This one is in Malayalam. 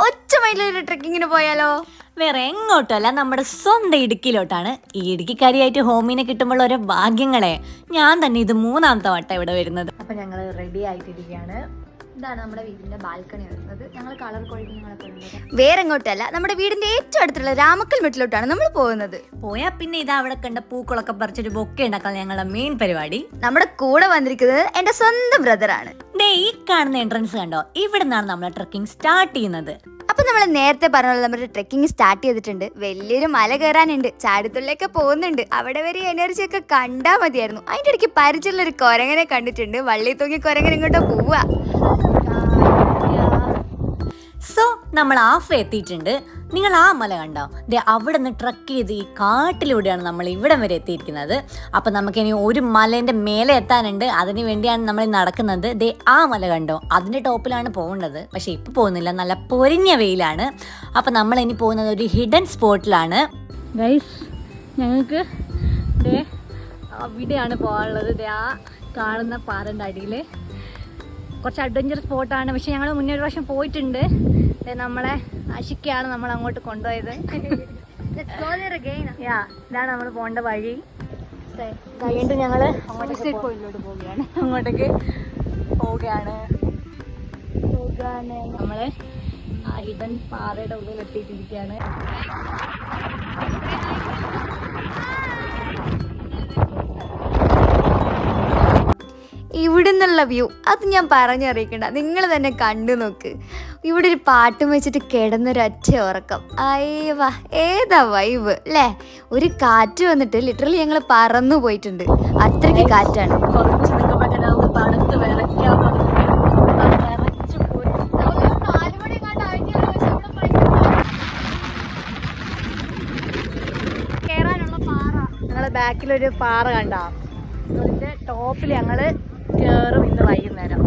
ഒറ്റ മൈലിലൊരു ട്രെക്കിങ്ങിന് പോയാലോ? വേറെ എങ്ങോട്ടല്ല, നമ്മുടെ സ്വന്തം ഇടുക്കിയിലോട്ടാണ്. ഈ ഇടുക്കിക്കാരിയായിട്ട് ഹോമിനെ കിട്ടുമ്പോൾ ഓരോ ഭാഗ്യങ്ങളെ. ഞാൻ തന്നെ ഇത് 3ാമത്തെ വട്ടം ഇവിടെ വരുന്നത്. അപ്പൊ ഞങ്ങൾ റെഡി ആയിട്ടിരിക്കുകയാണ്. ഇതാണ് നമ്മുടെ വീടിന്റെ ബാൽക്കണി വരുന്നത്. ഞങ്ങൾ കളർ കോഴികളൊക്കെ വേറെ എങ്ങോട്ടല്ല, നമ്മുടെ വീടിന്റെ ഏറ്റവും അടുത്തുള്ള രാമക്കൽ മെട്ടിലോട്ടാണ് നമ്മൾ പോകുന്നത്. പോയാ പിന്നെ ഇതാ അവിടെ കണ്ട പൂക്കളൊക്കെ പറിച്ചൊരു ബൊക്കെ ഉണ്ടാക്കാൻ ഞങ്ങളുടെ മെയിൻ പരിപാടി. നമ്മുടെ കൂടെ വന്നിരിക്കുന്നത് എന്റെ സ്വന്തം ബ്രദറാണ്. ഈ കാണുന്ന എൻട്രൻസ് കണ്ടോ, ഇവിടെ നിന്നാണ് നമ്മൾ ട്രക്കിംഗ് സ്റ്റാർട്ട് ചെയ്യുന്നത്. അപ്പൊ നമ്മൾ നേരത്തെ പറഞ്ഞ നമ്മുടെ ട്രെക്കിംഗ് സ്റ്റാർട്ട് ചെയ്തിട്ടുണ്ട്. വലിയൊരു മല കയറാനുണ്ട്, ചാടിത്തുള്ളിലൊക്കെ പോകുന്നുണ്ട്. അവിടെ വരെ എനർജി ഒക്കെ കണ്ടാൽ മതിയായിരുന്നു. അതിന്റെ ഇടയ്ക്ക് പരിചയമുള്ള ഒരു കുരങ്ങനെ കണ്ടിട്ടുണ്ട്. വള്ളി തൂങ്ങി കുരങ്ങൻ ഇങ്ങോട്ടോ പോവാ. സോ നമ്മൾ ഹാഫ് എത്തിയിട്ടുണ്ട്. നിങ്ങൾ ആ മല കണ്ടോ? അവിടെ നിന്ന് ട്രക്ക് ചെയ്ത് ഈ കാട്ടിലൂടെയാണ് നമ്മൾ ഇവിടം വരെ എത്തിയിരിക്കുന്നത്. അപ്പം നമുക്കിനി ഒരു മലേൻ്റെ മേലെ എത്താനുണ്ട്. അതിന് വേണ്ടിയാണ് നമ്മൾ നടക്കുന്നത്. ആ മല കണ്ടോ, അതിൻ്റെ ടോപ്പിലാണ് പോകേണ്ടത്. പക്ഷേ ഇപ്പോൾ പോകുന്നില്ല, നല്ല പൊരിഞ്ഞ വെയിലാണ്. അപ്പം നമ്മളിനി പോകുന്നത് ഒരു ഹിഡൻ സ്പോട്ടിലാണ്. ഗൈസ്, ഞങ്ങൾക്ക് അവിടെയാണ് പോകാനുള്ളത്. ആ കാണുന്ന പാറൻ്റെ അടിയിൽ കുറച്ച് അഡ്വഞ്ചർ സ്പോട്ടാണ്. പക്ഷെ ഞങ്ങൾ മുന്നേ ഒരു പ്രാവശ്യം പോയിട്ടുണ്ട്. നമ്മളെ അശിക്കാണ് നമ്മൾ അങ്ങോട്ട് കൊണ്ടുപോയത്. ഇതാണ് നമ്മൾ പോകേണ്ട വഴി. കഴിഞ്ഞിട്ട് ഞങ്ങൾ അങ്ങോട്ടേക്ക് പോവുകയാണ്. നമ്മൾ ആ ഹിഡൻ പാറയുടെ ഉള്ളിൽ എത്തിയിട്ടിരിക്കുകയാണ്. ഇവിടെ നിന്നുള്ള വ്യൂ അത് ഞാൻ പറഞ്ഞറിയിക്കണ്ട, നിങ്ങൾ തന്നെ കണ്ടു നോക്ക്. ഇവിടെ ഒരു പാട്ടും വെച്ചിട്ട് കിടന്നൊരൊറ്റ ഉറക്കം. അയ്യവാ, ഏതാ വൈബ് അല്ലേ? ഒരു കാറ്റ് വന്നിട്ട് ലിറ്ററലി ഞങ്ങൾ പറന്നു പോയിട്ടുണ്ട്. അത്രയ്ക്ക് കാറ്റാണ്. കേറാനുള്ള പാറ, ഞങ്ങളെ ബാക്കിലൊരു പാറ കണ്ടാ, അതിന്റെ ടോപ്പിൽ ഞങ്ങള് കേറും ഇന്ന് വൈകുന്നേരം.